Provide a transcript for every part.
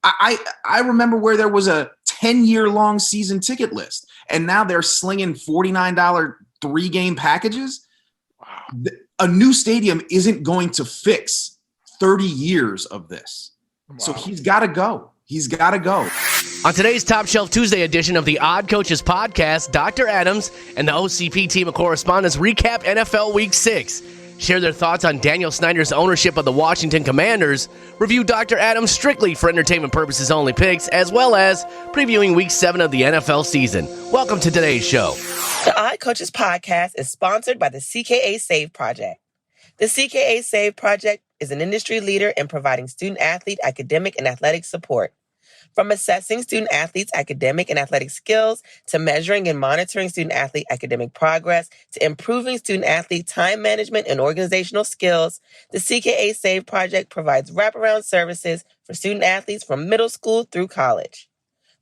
I remember where there was a 10-year long season ticket list, and now they're slinging $49 3-game packages. Wow. A new stadium isn't going to fix 30 years of this. Wow. So he's got to go. He's got to go. On today's Top Shelf Tuesday edition of the Odd Coaches podcast, Dr. Adams and the OCP Team of Correspondents recap NFL Week 6, share their thoughts on Daniel Snyder's ownership of the Washington Commanders, review Dr. Adams' strictly for entertainment purposes only picks, as well as previewing Week 7 of the NFL season. Welcome to today's show. The Odd Coaches podcast is sponsored by the CKA Save Project. The CKA Save Project is an industry leader in providing student-athlete academic and athletic support. From assessing student-athletes' academic and athletic skills, to measuring and monitoring student-athlete academic progress, to improving student-athlete time management and organizational skills, the CKA Save Project provides wraparound services for student-athletes from middle school through college.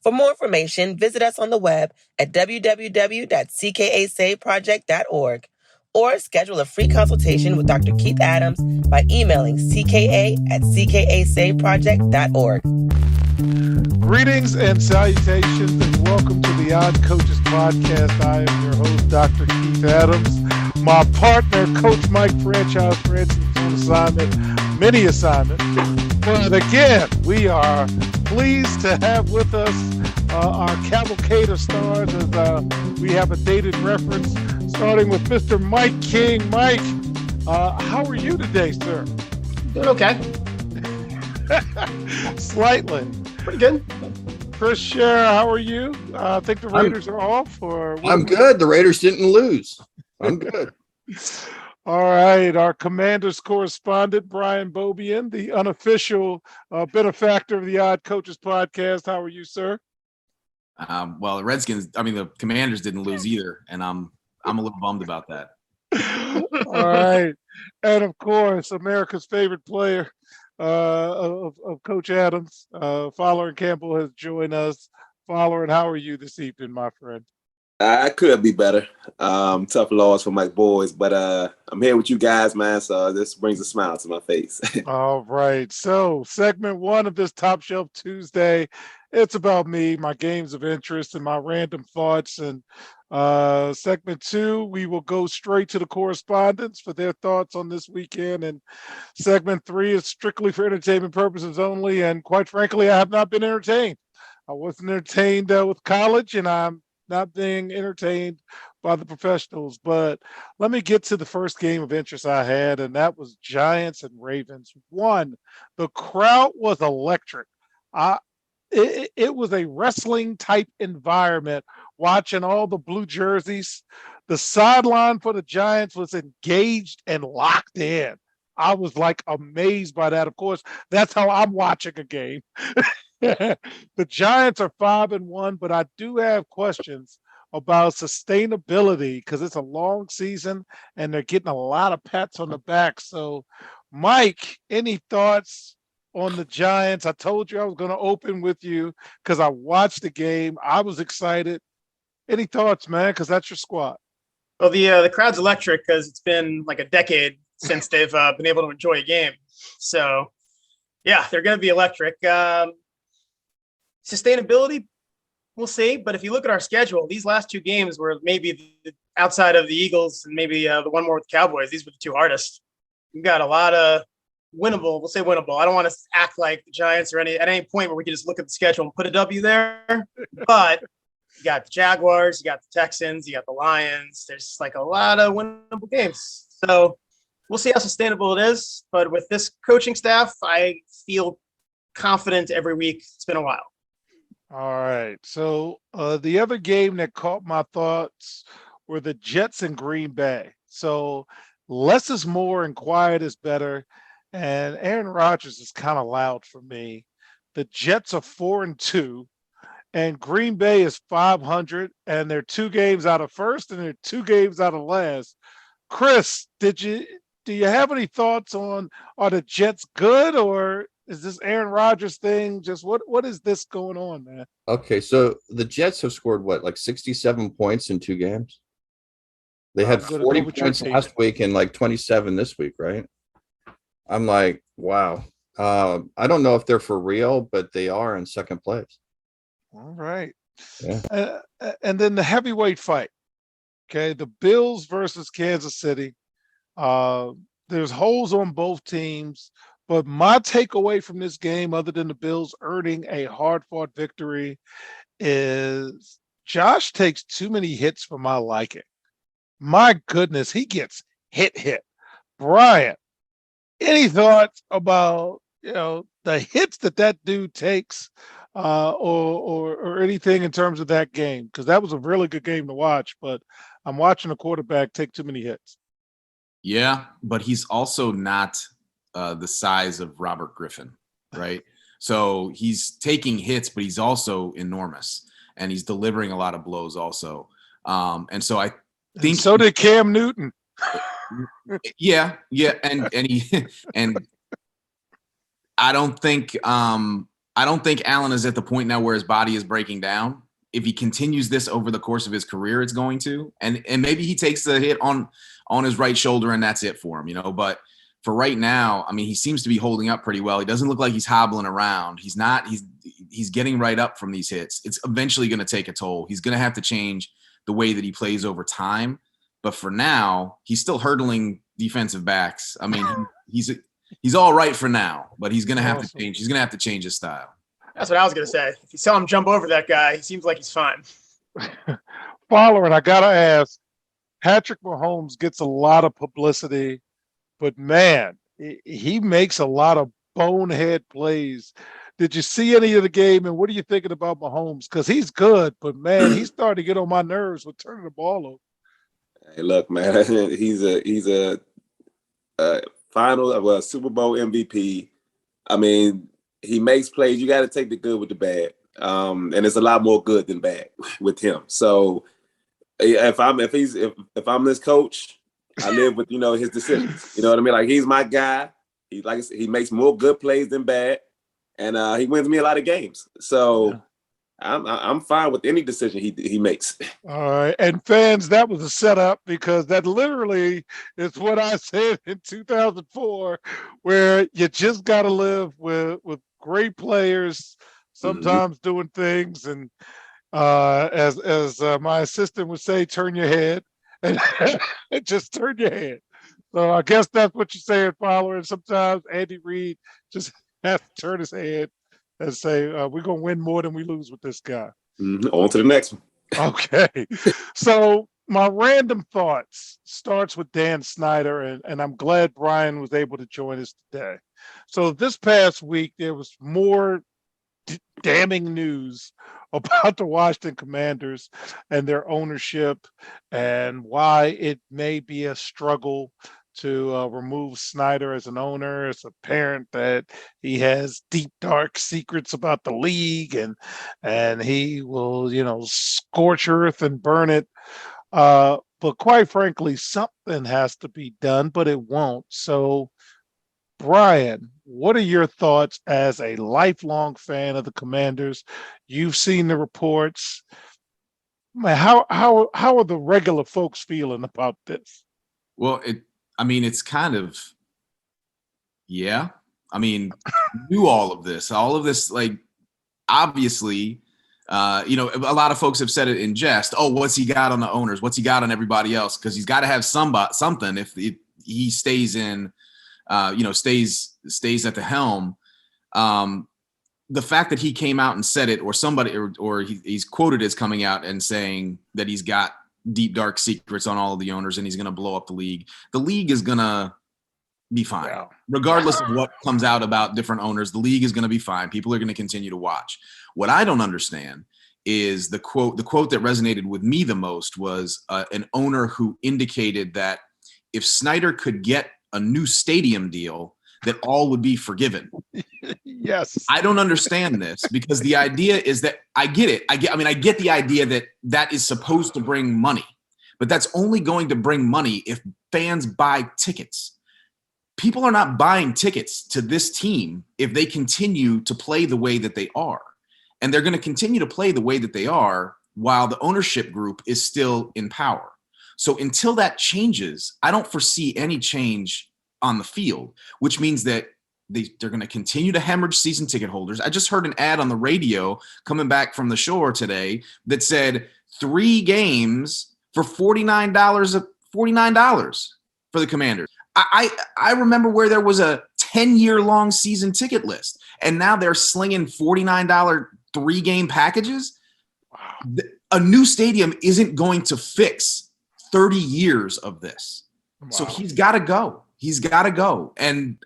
For more information, visit us on the web at www.ckasaveproject.org or schedule a free consultation with Dr. Keith Adams by emailing cka@ckasaveproject.org. Greetings and salutations, and welcome to the Odd Coaches podcast. I am your host, Dr. Keith Adams. My partner, Coach Mike Franchise Francis, on assignment, many assignments. But again, we are pleased to have with us our cavalcade of stars as we have a dated reference, starting with Mr. Mike King. Mike, how are you today, sir? Doing okay. Slightly. Pretty good. Chris Scherer, how are you? I think the Raiders are off. I'm good. The Raiders didn't lose. I'm good. All right. Our Commanders correspondent, Brian Bobian, the unofficial benefactor of the Odd Coaches podcast. How are you, sir? Well, the Commanders didn't lose either, and I'm a little bummed about that. All right. And of course, America's favorite player of Coach Adams, Fowler and Campbell has joined us. Fowler, and how are you this evening, my friend? I could be better. Tough loss for my boys, but I'm here with you guys, man, so this brings a smile to my face. All right. So segment 1 of this Top Shelf Tuesday, it's about me, my games of interest, and my random thoughts. And segment 2, we will go straight to the correspondents for their thoughts on this weekend. And segment 3 is strictly for entertainment purposes only. And quite frankly, I have not been entertained. I wasn't entertained with college, and I'm not being entertained by the professionals. But let me get to the first game of interest I had, and that was Giants and Ravens. One, the crowd was electric. It was a wrestling type environment, watching all the blue jerseys. The sideline for the Giants was engaged and locked in. I was like amazed by that. Of course, that's how I'm watching a game. The Giants are 5-1, but I do have questions about sustainability because it's a long season and they're getting a lot of pats on the back. So, Mike, any thoughts on the Giants? I told you I was going to open with you because I watched the game. I was excited. Any thoughts, man? Because that's your squad. Well, the crowd's electric because it's been like a decade since they've been able to enjoy a game. So, yeah, they're going to be electric. Sustainability, we'll see. But if you look at our schedule, these last 2 games were maybe outside of the Eagles and maybe the one more with the Cowboys. These were the 2 hardest. We've got a lot of winnable. We'll say winnable. I don't want to act like the Giants at any point where we can just look at the schedule and put a W there. But you got the Jaguars, you got the Texans, you got the Lions. There's like a lot of winnable games. So we'll see how sustainable it is. But with this coaching staff, I feel confident every week. It's been a while. All right. So the other game that caught my thoughts were the Jets and Green Bay. So less is more and quiet is better. And Aaron Rodgers is kind of loud for me. The Jets are 4-2, and Green Bay is 500, and they're 2 games out of first, and they're 2 games out of last. Chris, do you have any thoughts on, are the Jets good, or is this Aaron Rodgers thing just what is this going on, man? Okay, so the Jets have scored like 67 points in 2 games. They had 40 points last week and like 27 this week, right? I'm like, wow. I don't know if they're for real, but they are in second place. All right. Yeah. And then the heavyweight fight. Okay, the Bills versus Kansas City. There's holes on both teams, but my takeaway from this game, other than the Bills earning a hard-fought victory, is Josh takes too many hits for my liking. My goodness, he gets hit. Brian, any thoughts about the hits that dude takes, or anything in terms of that game? Because that was a really good game to watch, but I'm watching a quarterback take too many hits. Yeah, but he's also not the size of Robert Griffin, right? So he's taking hits, but he's also enormous, and he's delivering a lot of blows also. And so I think And so did Cam Newton. yeah, and he and I don't think Allen is at the point now where his body is breaking down. If he continues this over the course of his career, it's going to, and maybe he takes the hit on his right shoulder and that's it for him, But for right now, I mean, he seems to be holding up pretty well. He doesn't look like he's hobbling around. He's not. He's getting right up from these hits. It's eventually going to take a toll. He's going to have to change the way that he plays over time. But for now, he's still hurdling defensive backs. I mean, he's all right for now, but he's going to have to change. He's going to have to change his style. That's what I was going to say. If you saw him jump over that guy, he seems like he's fine. Following, I got to ask, Patrick Mahomes gets a lot of publicity, but man, he makes a lot of bonehead plays. Did you see any of the game, and what are you thinking about Mahomes? Because he's good, but man, he's starting to get on my nerves with turning the ball over. Hey, look, man, he's a final Super Bowl MVP. I mean, he makes plays. You got to take the good with the bad, and it's a lot more good than bad with him. So if I'm this coach, I live with his decisions. You know what I mean? Like, he's my guy. He makes more good plays than bad, and he wins me a lot of games. So. Yeah. I'm fine with any decision he makes. All right. And fans, that was a setup, because that literally is what I said in 2004, where you just got to live with great players, sometimes doing things. And as my assistant would say, turn your head and just turn your head. So I guess that's what you're saying, follower. And sometimes Andy Reid just has to turn his head and say, we're going to win more than we lose with this guy. On to the next one. Okay. So my random thoughts starts with Dan Snyder, and I'm glad Brian was able to join us today. So this past week, there was more damning news about the Washington Commanders and their ownership, and why it may be a struggle to remove Snyder as an owner. It's apparent that he has deep, dark secrets about the league, and he will, scorch earth and burn it. But quite frankly, something has to be done, but it won't. So, Brian, what are your thoughts as a lifelong fan of the Commanders? You've seen the reports. Man, how are the regular folks feeling about this? Well, it's kind of, yeah. I mean, knew all of this, like, obviously, a lot of folks have said it in jest. Oh, what's he got on the owners? What's he got on everybody else? Because he's got to have something if he stays in, stays at the helm. The fact that he came out and said it, or somebody, or he's quoted as coming out and saying that he's got deep, dark secrets on all of the owners and he's going to blow up the league. The league is going to be fine. Yeah. Regardless of what comes out about different owners, the league is going to be fine. People are going to continue to watch. What I don't understand is the quote that resonated with me the most was an owner who indicated that if Snyder could get a new stadium deal, that all would be forgiven. Yes. I don't understand this, because the idea is that I get it. I get the idea that is supposed to bring money, but that's only going to bring money if fans buy tickets. People are not buying tickets to this team if they continue to play the way that they are. And they're going to continue to play the way that they are while the ownership group is still in power. So until that changes, I don't foresee any change on the field, which means that they're going to continue to hemorrhage season ticket holders. I just heard an ad on the radio coming back from the shore today that said 3 games for $49 for the Commanders. I remember where there was a 10-year-long season ticket list, and now they're slinging $49 3-game packages. A new stadium isn't going to fix 30 years of this. Wow. So he's got to go. He's got to go. And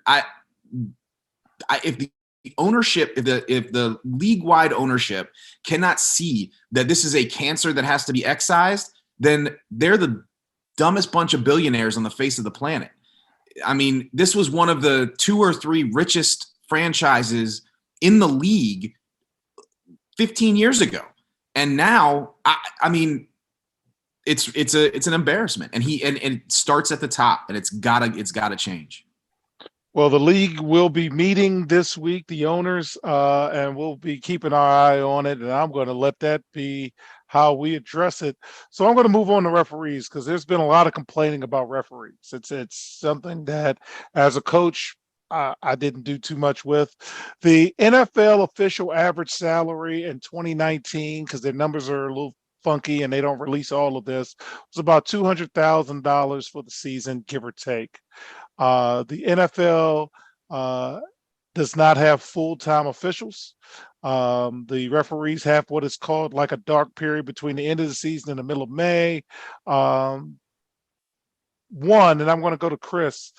if the ownership, if the league-wide ownership cannot see that this is a cancer that has to be excised, then they're the dumbest bunch of billionaires on the face of the planet. I mean, this was one of the 2 or 3 richest franchises in the league 15 years ago. And now, I mean, it's an embarrassment. And it starts at the top, and it's gotta change. Well, the league will be meeting this week, the owners, and we'll be keeping our eye on it. And I'm going to let that be how we address it. So I'm going to move on to referees, because there's been a lot of complaining about referees. It's something that, as a coach, I didn't do too much with. The NFL official average salary in 2019, because their numbers are a little funky and they don't release all of this, was about $200,000 for the season, give or take. The NFL does not have full-time officials. The referees have what is called like a dark period between the end of the season and the middle of May. And I'm going to go to Chris.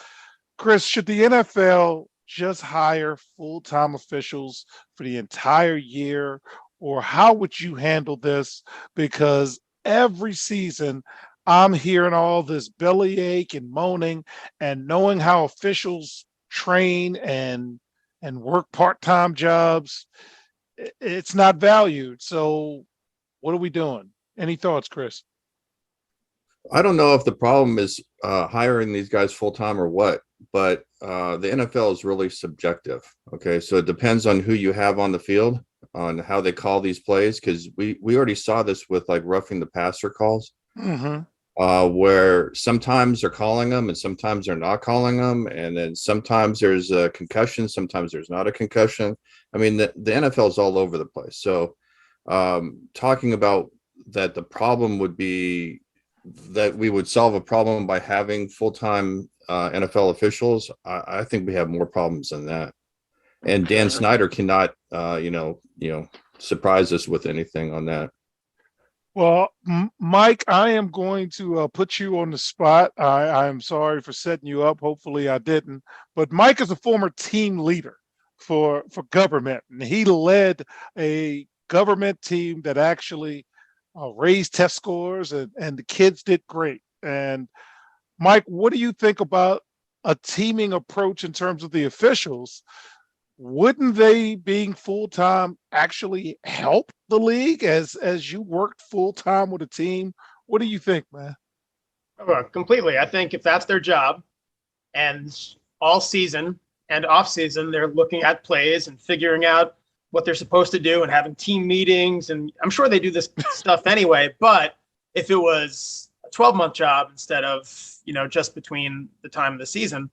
Chris, should the NFL just hire full-time officials for the entire year, or how would you handle this? Because every season I'm hearing all this bellyache and moaning, and knowing how officials train and work part-time jobs, it's not valued. So what are we doing? Any thoughts, Chris? I don't know if the problem is hiring these guys full-time or what, but the NFL is really subjective. Okay, so it depends on who you have on the field, on how they call these plays, because we already saw this with like roughing the passer calls, where sometimes they're calling them and sometimes they're not calling them, and then sometimes there's a concussion, sometimes there's not a concussion. I mean, the NFL is all over the place. So talking about that, the problem would be that we would solve a problem by having full-time NFL officials. I think we have more problems than that. And Dan Snyder cannot, surprise us with anything on that. Well, Mike, I am going to put you on the spot. I'm sorry for setting you up. Hopefully I didn't. But Mike is a former team leader for government, and he led a government team that actually raised test scores, and the kids did great. And Mike, what do you think about a teaming approach in terms of the officials? Wouldn't they being full-time actually help the league as you worked full-time with a team? What do you think, man? Oh, completely. I think if that's their job, and all season and off season, they're looking at plays and figuring out what they're supposed to do and having team meetings. And I'm sure they do this stuff anyway, but if it was a 12-month job instead of, just between the time of the season,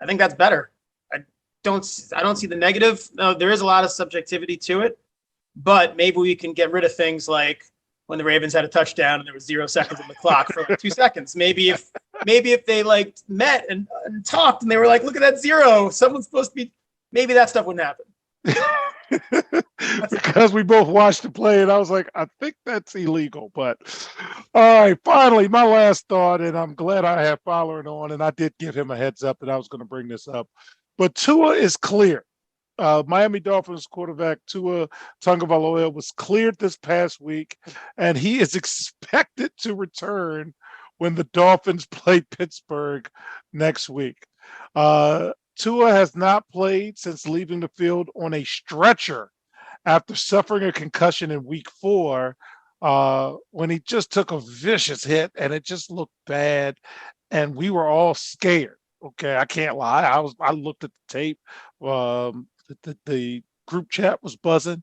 I think that's better. I don't see the negative. No, there is a lot of subjectivity to it, but maybe we can get rid of things like when the Ravens had a touchdown and there was 0 seconds on the clock for like 2 seconds. Maybe if they like met and talked and they were like, look at that 0, someone's supposed to be, maybe that stuff wouldn't happen. Because we both watched the play, and I was like, I think that's illegal. But all right, finally, my last thought, and I'm glad I have following on, and I did give him a heads up that I was going to bring this up. But Tua is clear. Miami Dolphins quarterback Tua Tagovailoa was cleared this past week, and he is expected to return when the Dolphins play Pittsburgh next week. Tua has not played since leaving the field on a stretcher after suffering a concussion in week 4, when he just took a vicious hit and it just looked bad, and we were all scared. Okay, I can't lie. I looked at the tape. The group chat was buzzing.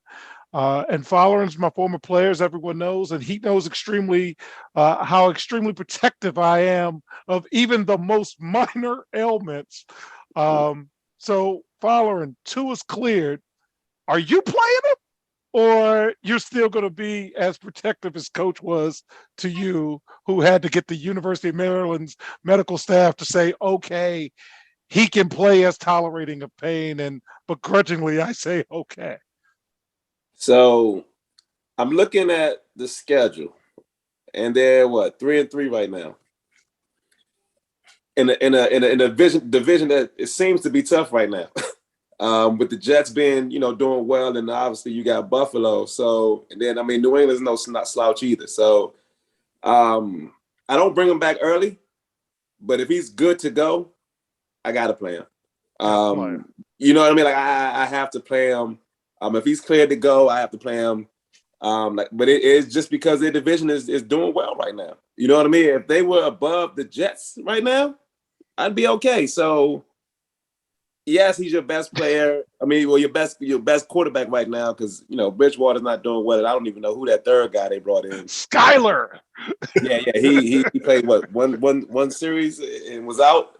And following my former players, everyone knows, and he knows extremely how extremely protective I am of even the most minor ailments. So following Tua's cleared, are you playing him? Or you're still going to be as protective as coach was to you, who had to get the University of Maryland's medical staff to say, okay, he can play as tolerating of pain, and begrudgingly I say, okay. So I'm looking at the schedule, and they're 3-3 right now. In a division that it seems to be tough right now. With the Jets being, doing well, and obviously you got Buffalo. So, and then New England's not slouch either. So, I don't bring him back early, but if he's good to go, I gotta play him. You know what I mean? Like I have to play him. If he's cleared to go, I have to play him. But it is just because their division is doing well right now. You know what I mean? If they were above the Jets right now, I'd be okay. So. Yes, he's your best player. Your best quarterback right now, because Bridgewater's not doing well. I don't even know who that third guy they brought in. Skyler. Yeah. He played one series and was out.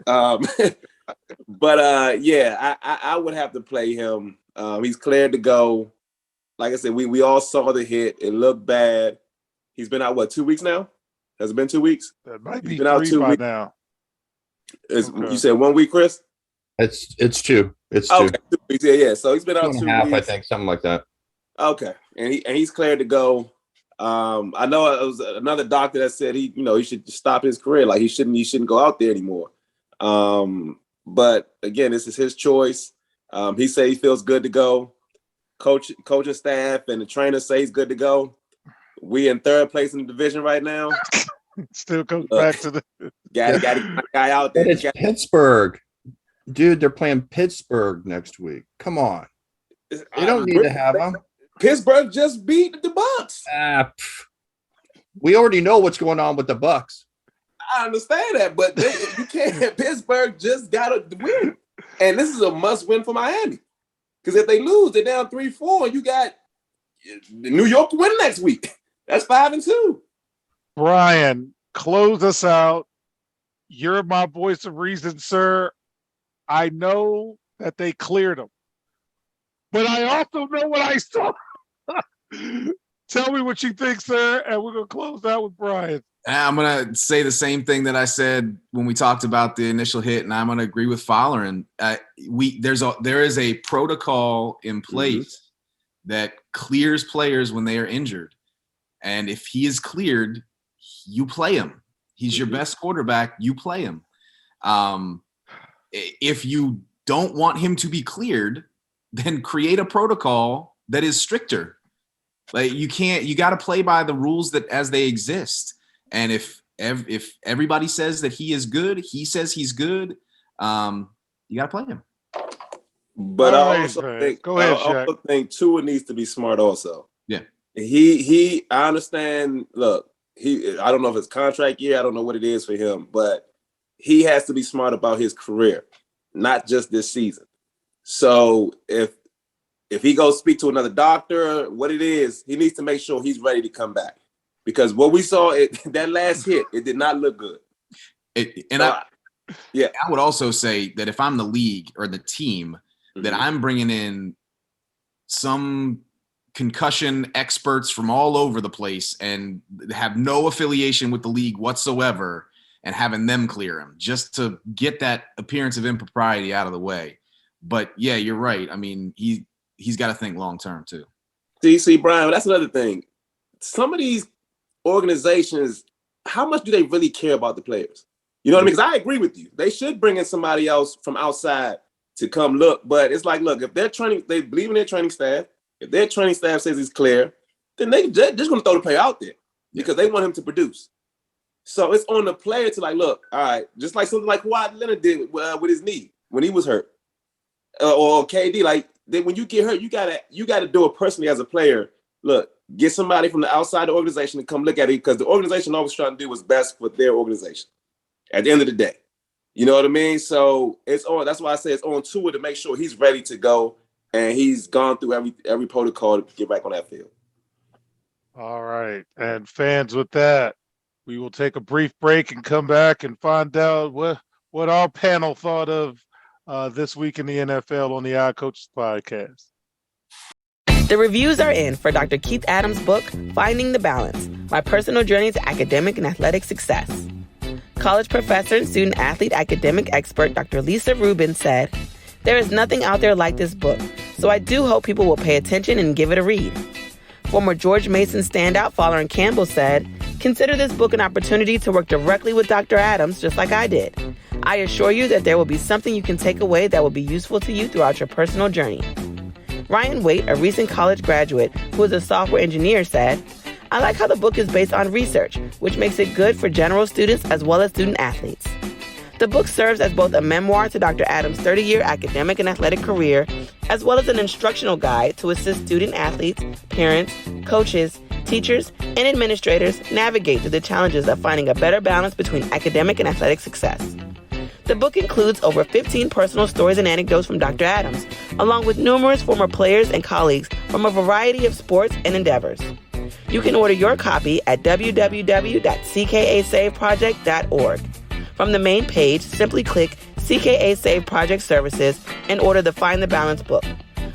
But I would have to play him. He's cleared to go. Like I said, we all saw the hit. It looked bad. He's been out 2 weeks now? Has it been 2 weeks? That might be been out 3 2 by weeks now. You said 1 week, Chris? It's 2. It's 2. Okay, 2 weeks. Yeah. So he's been out 2 2.5, weeks. I think, something like that. Okay, and he's cleared to go. I know it was another doctor that said he should stop his career. Like he shouldn't go out there anymore. But again, this is his choice. He said he feels good to go. Coaching staff and the trainer say he's good to go. We in third place in the division right now. Still comes back to the got to get the guy out there. But it's Pittsburgh. Dude, they're playing Pittsburgh next week. Come on. You don't need to have them. Pittsburgh just beat the Bucks. We already know what's going on with the Bucks. I understand that, but you can't. Pittsburgh just got to win. And this is a must win for Miami. Because if they lose, they're down 3-4, and you got New York to win next week. That's 5-2. Brian, close us out. You're my voice of reason, sir. I know that they cleared him, but I also know what I saw. Tell me what you think, sir, and we're going to close out with Brian. I'm going to say the same thing that I said when we talked about the initial hit, and I'm going to agree with Fowler. And there is a protocol in place that clears players when they are injured. And if he is cleared, you play him. He's your best quarterback. You play him. If you don't want him to be cleared, then create a protocol that is stricter. Like you got to play by the rules that as they exist. And if everybody says that he is good, he says he's good, you got to play him. But I also think Tua needs to be smart also. Yeah. I understand. Look, I don't know if it's contract year. I don't know what it is for him, but he has to be smart about his career, not just this season. So if he goes speak to another doctor, what it is, he needs to make sure he's ready to come back. Because what we saw, that last hit, it did not look good. I would also say that if I'm the league or the team, that I'm bringing in some concussion experts from all over the place and have no affiliation with the league whatsoever, and having them clear him just to get that appearance of impropriety out of the way. But yeah, you're right. I mean, he's got to think long term too. See, Brian, that's another thing. Some of these organizations, how much do they really care about the players? You know what I mean? Because I agree with you. They should bring in somebody else from outside to come look. But it's like, look, if they're training, they believe in their training staff. If their training staff says he's clear, then they're just going to throw the player out there because they want him to produce. So it's on the player to like, look, all right, just like something like what Leonard did with his knee when he was hurt, or KD. Like when you get hurt, you gotta do it personally as a player. Look, get somebody from the outside the organization to come look at it because the organization always trying to do what's best for their organization. At the end of the day, you know what I mean. So it's on. That's why I say it's on Tua to make sure he's ready to go and he's gone through every protocol to get back on that field. All right, and fans, with that, we will take a brief break and come back and find out what our panel thought of this week in the NFL on the Odd Coaches podcast. The reviews are in for Dr. Keith Adams' book, Finding the Balance, My Personal Journey to Academic and Athletic Success. College professor and student athlete academic expert Dr. Lisa Rubin said, "There is nothing out there like this book, so I do hope people will pay attention and give it a read." Former George Mason standout Fowler Campbell said, "Consider this book an opportunity to work directly with Dr. Adams, just like I did. I assure you that there will be something you can take away that will be useful to you throughout your personal journey." Ryan Waite, a recent college graduate who is a software engineer, said, "I like how the book is based on research, which makes it good for general students as well as student athletes." The book serves as both a memoir to Dr. Adams' 30-year academic and athletic career, as well as an instructional guide to assist student athletes, parents, coaches, teachers, and administrators navigate through the challenges of finding a better balance between academic and athletic success. The book includes over 15 personal stories and anecdotes from Dr. Adams, along with numerous former players and colleagues from a variety of sports and endeavors. You can order your copy at www.ckasaveproject.org. From the main page, simply click CKA Save Project Services and order the Find the Balance book.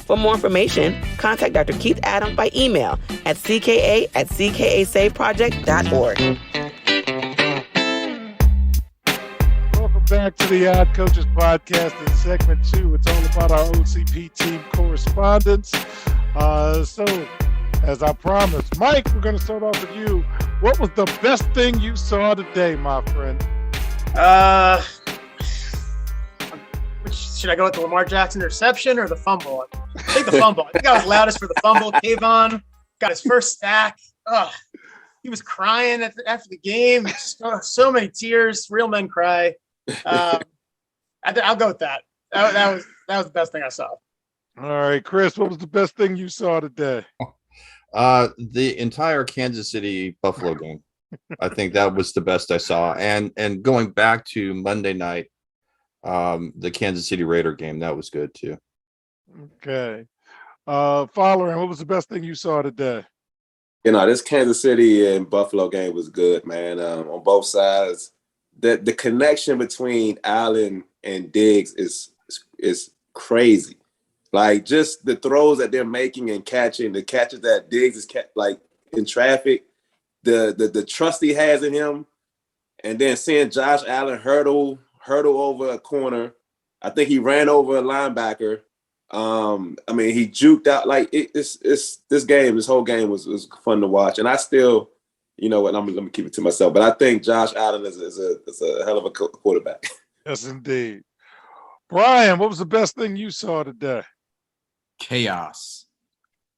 For more information, contact Dr. Keith Adams by email at cka@ckasaveproject.org. Back to the Odd Coaches podcast in segment 2. It's all about our OCP team correspondence. So, as I promised, Mike, we're going to start off with you. What was the best thing you saw today, my friend? Should I go with the Lamar Jackson interception or the fumble? I think the fumble. I think I was loudest for the fumble. Kayvon got his first sack. He was crying after the game. So many tears. Real men cry. I'll go with that. That was the best thing I saw. All right, Chris, what was the best thing you saw today? The entire Kansas City Buffalo game. I think that was the best I saw. And going back to Monday night, the Kansas City Raider game, that was good too. Okay. Fowler, what was the best thing you saw today? This Kansas City and Buffalo game was good, man. On both sides. The connection between Allen and Diggs is crazy. Like, just the throws that they're making and catching, the catches that Diggs is like in traffic, the trust he has in him, and then seeing Josh Allen hurdle over a corner. I think he ran over a linebacker. He juked out. Like, this whole game was fun to watch, and I still. You know what? Let me keep it to myself. But I think Josh Allen is a hell of a quarterback. Yes, indeed. Brian, what was the best thing you saw today? Chaos.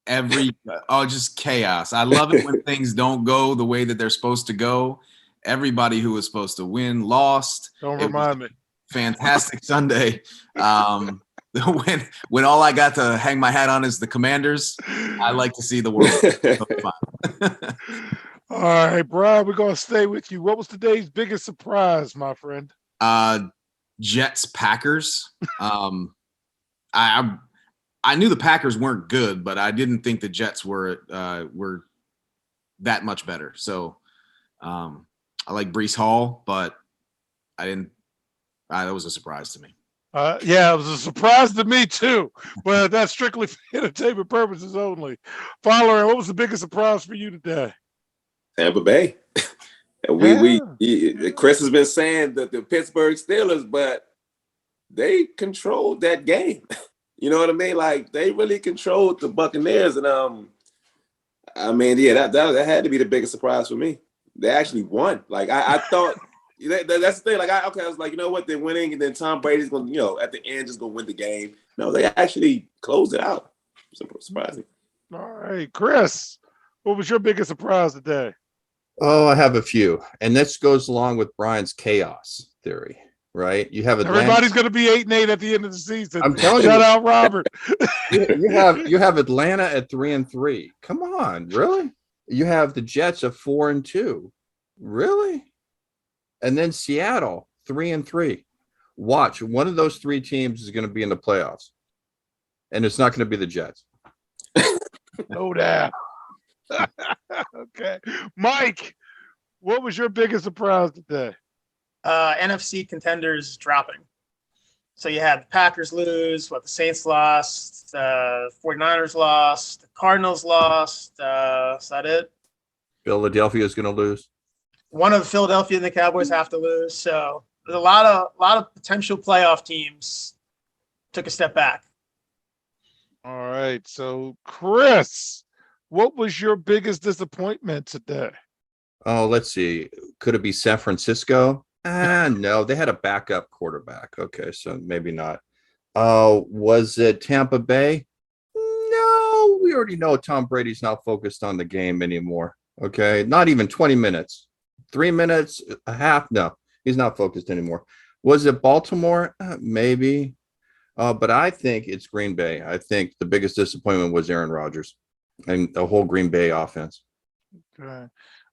Just chaos. I love it when things don't go the way that they're supposed to go. Everybody who was supposed to win lost. Don't remind me. Fantastic Sunday. When all I got to hang my hat on is the Commanders, I like to see the world. All right, Brian, we're going to stay with you. What was today's biggest surprise, my friend? Jets Packers. I knew the Packers weren't good, but I didn't think the Jets were that much better. So I like Breece Hall, but I didn't. That was a surprise to me. Yeah, it was a surprise to me too, but that's strictly for entertainment purposes only. Fowler, what was the biggest surprise for you today? Tampa Bay. Chris has been saying that the Pittsburgh Steelers, but they controlled that game. You know what I mean? Like, they really controlled the Buccaneers, and that had to be the biggest surprise for me. They actually won. Like, I thought that's the thing. Like, I was like, you know what? They're winning, and then Tom Brady's going to, at the end, just going to win the game. No, they actually closed it out. Surprising. All right, Chris, what was your biggest surprise today? Oh, I have a few, and this goes along with Brian's chaos theory, right? You have everybody's going to be 8-8 at the end of the season. I'm telling you, shout out Robert. you have Atlanta at 3-3. Come on, really? You have the Jets at 4-2, really? And then Seattle 3-3. Watch, one of those three teams is going to be in the playoffs, and it's not going to be the Jets. No doubt. Okay, Mike, what was your biggest surprise today? NFC contenders dropping. So you had the Packers lose, the Saints lost, 49ers lost, the Cardinals lost. Is that it? Philadelphia is going to lose. One of Philadelphia and the Cowboys have to lose. So there's a lot of potential playoff teams took a step back. All right. So, Chris, what was your biggest disappointment today? Oh, let's see. Could it be San Francisco? No, they had a backup quarterback. Okay, so maybe not. Was it Tampa Bay? No, we already know Tom Brady's not focused on the game anymore. Okay, not even 20 minutes, 3 minutes, a half. No, he's not focused anymore. Was it Baltimore? Maybe. But I think it's Green Bay. I think the biggest disappointment was Aaron Rodgers and the whole Green Bay offense. Okay.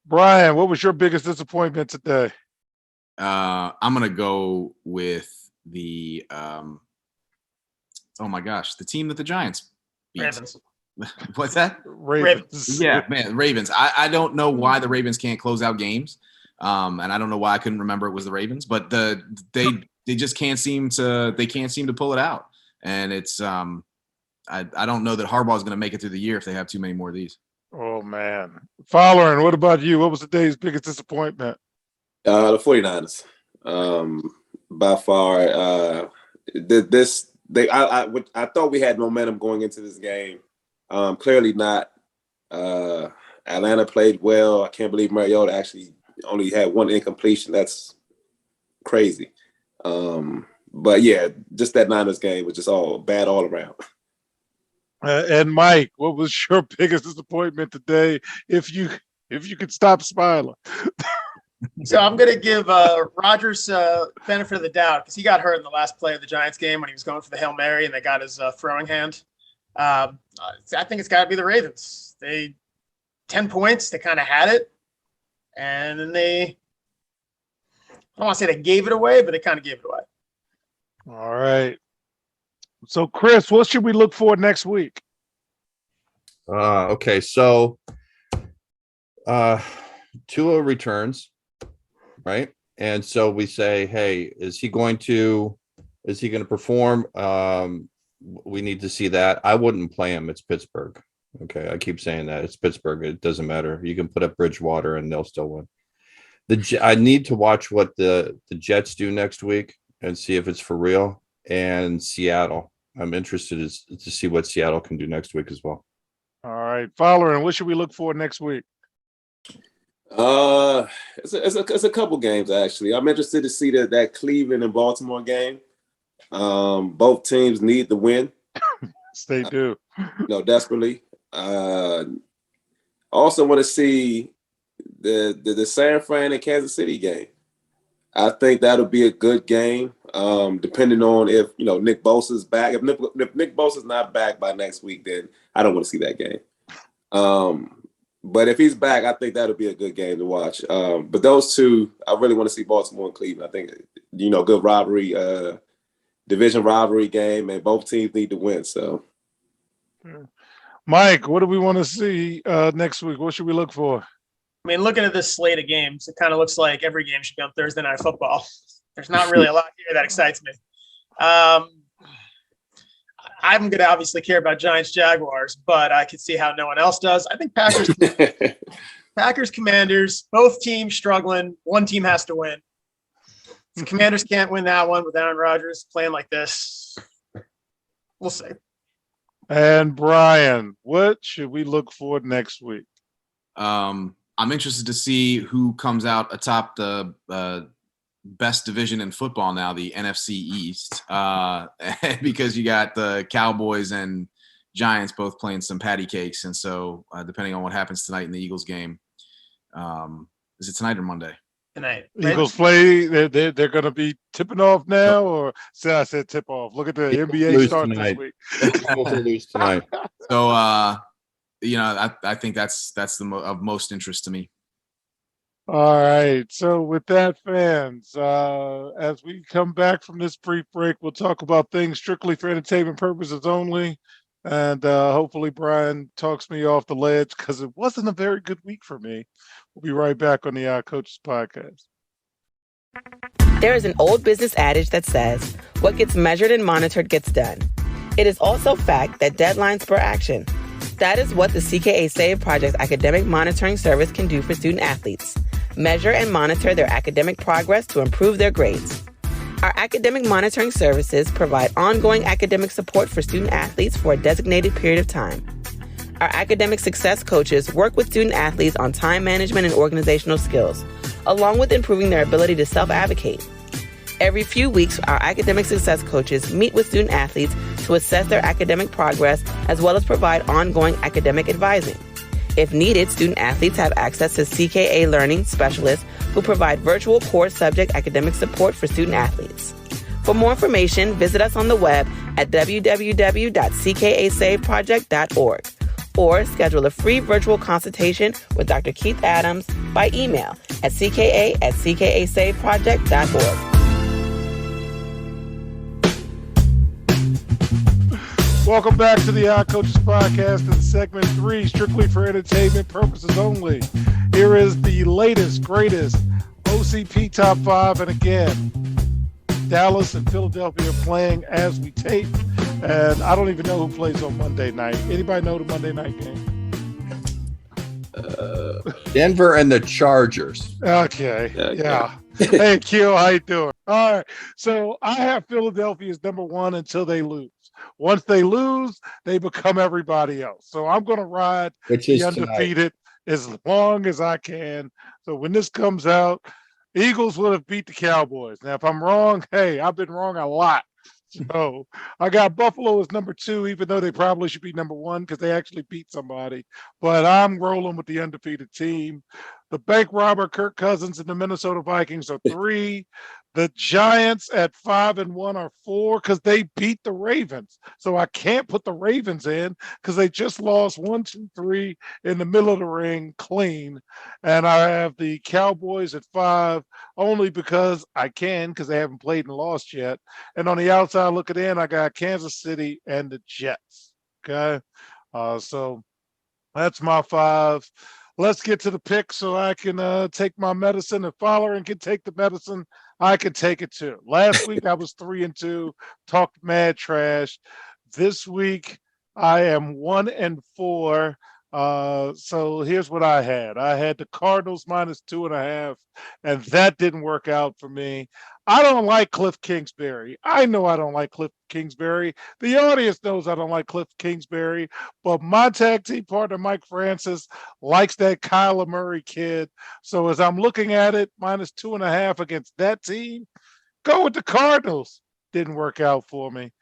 Brian, what was your biggest disappointment today? I'm gonna go with the oh my gosh, the team that the Giants beat. Ravens. What's that? Ravens. Yeah, man, Ravens. I don't know why the Ravens can't close out games, and I don't know why I couldn't remember it was the Ravens, but they just can't seem to pull it out, and it's I don't know that Harbaugh is going to make it through the year if they have too many more of these. Oh man, Fowler, what about you? What was today's biggest disappointment? The 49ers. By far, I thought we had momentum going into this game. Clearly not. Atlanta played well. I can't believe Mariota actually only had one incompletion. That's crazy. But yeah, just that Niners game was just all bad all around. And Mike, what was your biggest disappointment today? If you could stop smiling. So I'm going to give Rodgers benefit of the doubt because he got hurt in the last play of the Giants game when he was going for the Hail Mary and they got his throwing hand. I think it's got to be the Ravens. 10 points, they kind of had it. And then I don't want to say they gave it away, but they kind of gave it away. All right. So, Chris, what should we look for next week? Okay, so Tua returns, right? And so we say, hey, is he going to perform? We need to see that. I wouldn't play him. It's Pittsburgh. Okay, I keep saying that. It's Pittsburgh. It doesn't matter. You can put up Bridgewater and they'll still win. I need to watch what the Jets do next week and see if it's for real. And Seattle. I'm interested to see what Seattle can do next week as well. All right, Fowler, and what should we look for next week? It's a couple games actually. I'm interested to see that Cleveland and Baltimore game. Both teams need the win. Yes, they do. Desperately. Also want to see the San Fran and Kansas City game. I think that'll be a good game, depending on if Nick Bosa's back. If Nick Bosa's not back by next week, then I don't want to see that game. But if he's back, I think that'll be a good game to watch. But those two, I really want to see Baltimore and Cleveland. I think good rivalry, division rivalry game, and both teams need to win. So, Mike, what do we want to see next week? What should we look for? I mean, looking at this slate of games, it kind of looks like every game should be on Thursday Night Football. There's not really a lot here that excites me. I'm going to obviously care about Giants-Jaguars, but I can see how no one else does. I think Packers-Commanders, both teams struggling. One team has to win. The Commanders can't win that one with Aaron Rodgers playing like this. We'll see. And Brian, what should we look for next week? I'm interested to see who comes out atop the best division in football now, the NFC East, because you got the Cowboys and Giants both playing some patty cakes. And so depending on what happens tonight in the Eagles game, is it tonight or Monday? Tonight. Eagles play. They're going to be tipping off now, or I said tip off. Look at the NBA start this week. Lose tonight. So, I think that's of most interest to me. All right. So with that, fans, as we come back from this brief break, we'll talk about things strictly for entertainment purposes only. And hopefully Brian talks me off the ledge because it wasn't a very good week for me. We'll be right back on the Coaches Podcast. There is an old business adage that says, what gets measured and monitored gets done. It is also fact that deadlines spur action. That is what the CKA Save Project's academic monitoring service can do for student athletes. Measure and monitor their academic progress to improve their grades. Our academic monitoring services provide ongoing academic support for student athletes for a designated period of time. Our academic success coaches work with student athletes on time management and organizational skills, along with improving their ability to self-advocate. Every few weeks, our academic success coaches meet with student athletes to assess their academic progress as well as provide ongoing academic advising. If needed, student athletes have access to CKA Learning Specialists who provide virtual core subject academic support for student athletes. For more information, visit us on the web at www.ckasaveproject.org or schedule a free virtual consultation with Dr. Keith Adams by email at cka@ckasaveproject.org. Welcome back to the Odd Coaches Podcast in segment 3, strictly for entertainment purposes only. Here is the latest, greatest OCP Top 5. And again, Dallas and Philadelphia are playing as we tape. And I don't even know who plays on Monday night. Anybody know the Monday night game? Denver and the Chargers. Okay. Yeah. Hey, Q, how you doing? All right. So I have Philadelphia as number 1 until they lose. Once they lose, they become everybody else. So I'm going to ride Which is the undefeated as long as I can. So when this comes out, Eagles would have beat the Cowboys. Now, if I'm wrong, hey, I've been wrong a lot. So I got Buffalo as number 2, even though they probably should be number 1 because they actually beat somebody. But I'm rolling with the undefeated team. The bank robber Kirk Cousins and the Minnesota Vikings are 3. The Giants at 5 and 1 are 4 because they beat the Ravens. So I can't put the Ravens in because they just lost 1, 2, 3 in the middle of the ring clean. And I have the Cowboys at 5 only because I can because they haven't played and lost yet. And on the outside looking in, I got Kansas City and the Jets. Okay. So that's my 5. Let's get to the pick so I can take my medicine. If Fowler can take the medicine, I can take it too. Last week I was 3 and 2, talked mad trash. This week I am 1 and 4. So here's what I had. I had the Cardinals minus 2.5, and that didn't work out for me. I don't like Cliff Kingsbury. I know I don't like Cliff Kingsbury. The audience knows I don't like Cliff Kingsbury, but my tag team partner, Mike Francis, likes that Kyler Murray kid. So as I'm looking at it, minus 2.5 against that team, go with the Cardinals. Didn't work out for me.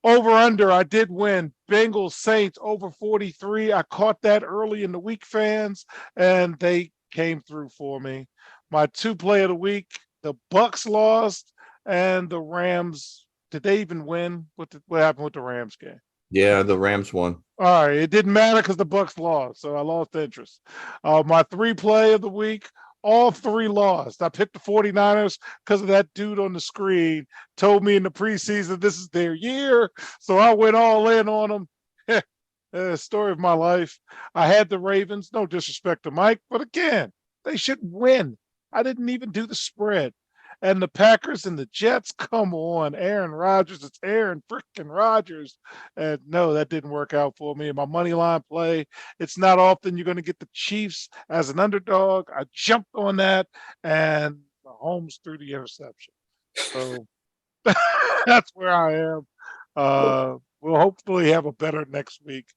Over under, I did win. Bengals Saints over 43. I caught that early in the week, fans, and they came through for me. My 2 play of the week, the Bucks lost, and the Rams. Did they even win? What happened with the Rams game? Yeah, the Rams won. All right, it didn't matter because the Bucks lost, so I lost interest. My 3 play of the week, all 3 lost. I picked the 49ers because of that dude on the screen told me in the preseason this is their year, so I went all in on them. Story of my life. I had the Ravens, no disrespect to Mike, but again, they should win. I didn't even do the spread. And the Packers and the Jets, come on, Aaron Rodgers, it's Aaron freaking Rodgers. And no, that didn't work out for me. In my money line play, it's not often you're going to get the Chiefs as an underdog. I jumped on that, and Mahomes threw the interception. So that's where I am. We'll hopefully have a better next week.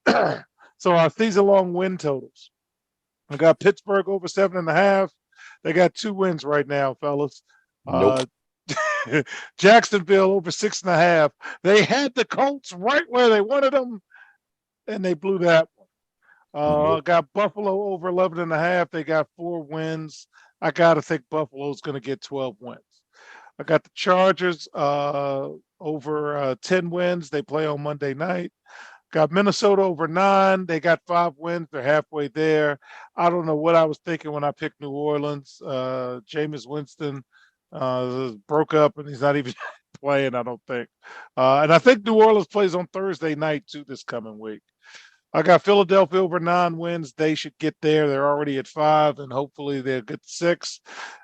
So our season-long win totals. I got Pittsburgh over 7.5. They got 2 wins right now, fellas. Nope. Jacksonville over 6.5. They had the Colts right where they wanted them, and they blew that one. Got Buffalo over 11.5. They got 4 wins. I got to think Buffalo's going to get 12 wins. I got the Chargers over 10 wins. They play on Monday night. Got Minnesota over 9. They got 5 wins. They're halfway there. I don't know what I was thinking when I picked New Orleans. Jameis Winston broke up, and he's not even playing, I don't think. And I think New Orleans plays on Thursday night, too, this coming week. I got Philadelphia over 9 wins. They should get there. They're already at 5, and hopefully they'll get 6.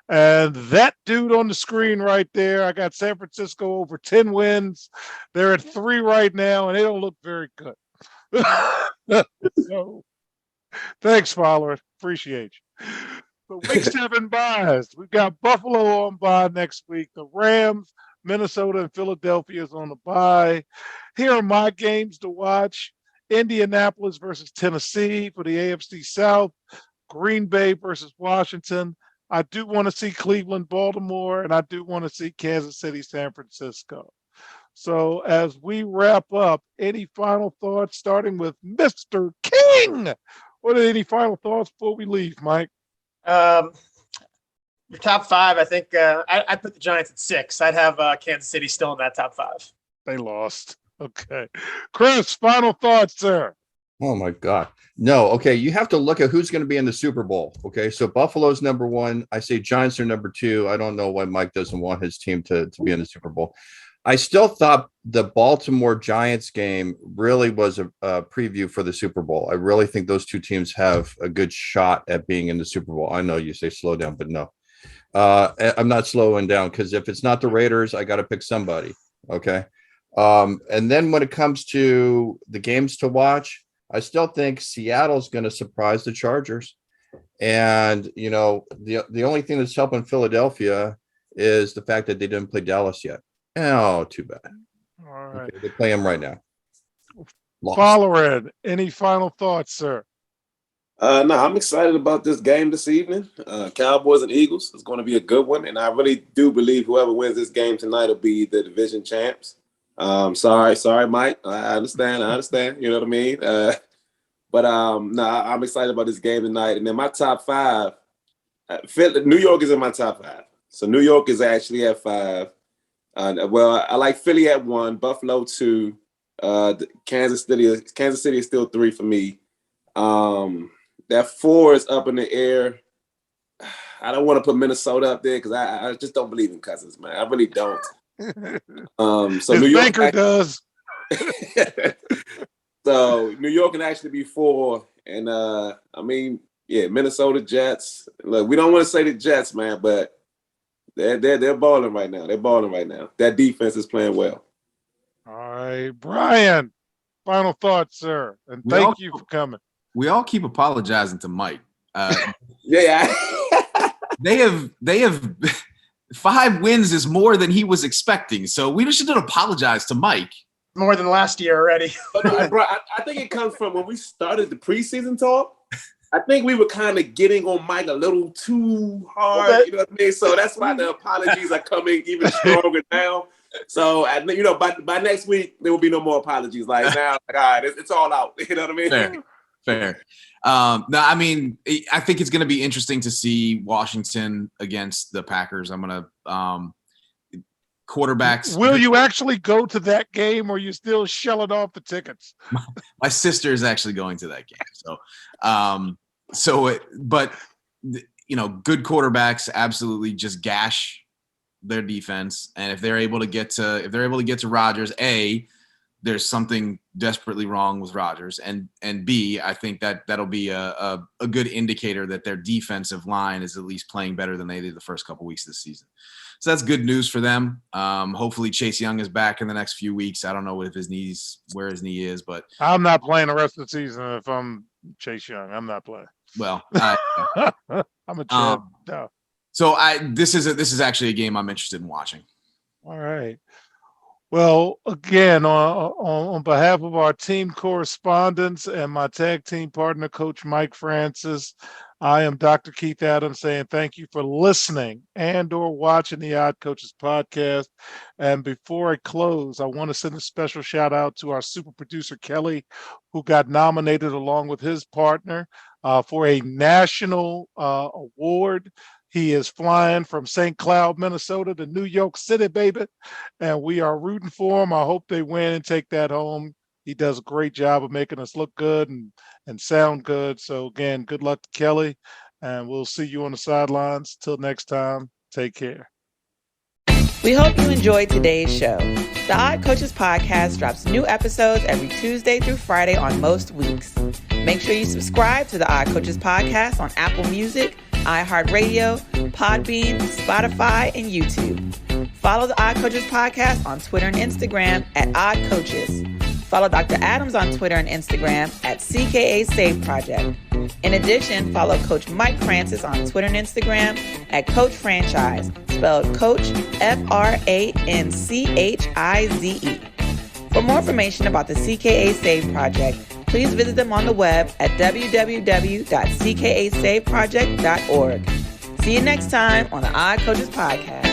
And that dude on the screen right there, I got San Francisco over 10 wins. They're at 3 right now, and they don't look very good. So, thanks, Fowler. Appreciate you. The week 7 buys. We've got Buffalo on bye next week. The Rams, Minnesota, and Philadelphia is on the bye. Here are my games to watch. Indianapolis versus Tennessee for the AFC South. Green Bay versus Washington. I do want to see Cleveland, Baltimore, and I do want to see Kansas City, San Francisco. So as we wrap up, any final thoughts, starting with Mr. King? What are any final thoughts before we leave, Mike? Your top 5, I think I'd put the Giants at 6. I'd have Kansas City still in that top 5. They lost. Okay. Chris, final thoughts, sir. Oh my God. No. Okay. You have to look at who's going to be in the Super Bowl. Okay. So Buffalo's number 1. I say Giants are number 2. I don't know why Mike doesn't want his team to be in the Super Bowl. I still thought the Baltimore Giants game really was a preview for the Super Bowl. I really think those two teams have a good shot at being in the Super Bowl. I know you say slow down, but no. I'm not slowing down, because if it's not the Raiders, I got to pick somebody. Okay. And then when it comes to the games to watch, I still think Seattle's going to surprise the Chargers. And, you know, the only thing that's helping Philadelphia is the fact that they didn't play Dallas yet. Oh, too bad. All right. Okay, they play them right now. Follower, any final thoughts, sir? No, I'm excited about this game this evening. Cowboys and Eagles is going to be a good one, and I really do believe whoever wins this game tonight will be the division champs. Sorry, Mike. I understand. You know what I mean? But no, I'm excited about this game tonight. And then my top 5, New York is in my top 5. So New York is actually at 5. Well, I like Philly at 1, Buffalo 2, Kansas City is still 3 for me. That 4 is up in the air. I don't want to put Minnesota up there because I just don't believe in Cousins, man. I really don't. So His New York banker does. So New York can actually be 4, and I mean, yeah, Minnesota Jets. Look, we don't want to say the Jets, man, but they're balling right now. That defense is playing well. All right, Brian. Final thoughts, sir, and thank you for coming. We all keep apologizing to Mike. Yeah. They have 5 wins is more than he was expecting. So we shouldn't apologize to Mike. More than last year already. But no, bro, I think it comes from when we started the preseason talk. I think we were kind of getting on Mike a little too hard. You know what I mean? So that's why the apologies are coming even stronger now. So, you know, by next week, there will be no more apologies. Like now, like, all right, it's all out. You know what I mean? Fair. No, I mean, I think it's going to be interesting to see Washington against the Packers. I'm going to quarterbacks. Will you actually go to that game, or are you still shelling off the tickets? My sister is actually going to that game. But you know, good quarterbacks absolutely just gash their defense. And if they're able to get to Rodgers, there's something desperately wrong with Rodgers, and B, I think that'll be a good indicator that their defensive line is at least playing better than they did the first couple weeks of the season. So that's good news for them. Hopefully Chase Young is back in the next few weeks. I don't know where his knee is, but I'm not playing the rest of the season if I'm Chase Young. I'm not playing. Well, I'm a Chad. No. So this is actually a game I'm interested in watching. All right. Well, again, on behalf of our team correspondents and my tag team partner, Coach Mike Francis, I am Dr. Keith Adams saying thank you for listening and or watching the Odd Coaches podcast. And before I close, I want to send a special shout out to our super producer, Kelly, who got nominated along with his partner for a national award. He is flying from St. Cloud, Minnesota to New York City, baby. And we are rooting for him. I hope they win and take that home. He does a great job of making us look good and sound good. So, again, good luck to Kelly. And we'll see you on the sidelines. Till next time, take care. We hope you enjoyed today's show. The Odd Coaches Podcast drops new episodes every Tuesday through Friday on most weeks. Make sure you subscribe to the Odd Coaches Podcast on Apple Music, iHeartRadio, Podbean, Spotify, and YouTube. Follow the Odd Coaches Podcast on Twitter and Instagram at Odd Coaches. Follow Dr. Adams on Twitter and Instagram at CKA Save Project. In addition, follow Coach Mike Francis on Twitter and Instagram at Coach Franchise, spelled Coach Franchize. For more information about the CKA Save Project, please visit them on the web at www.ckasaveproject.org. See you next time on the Odd Coaches Podcast.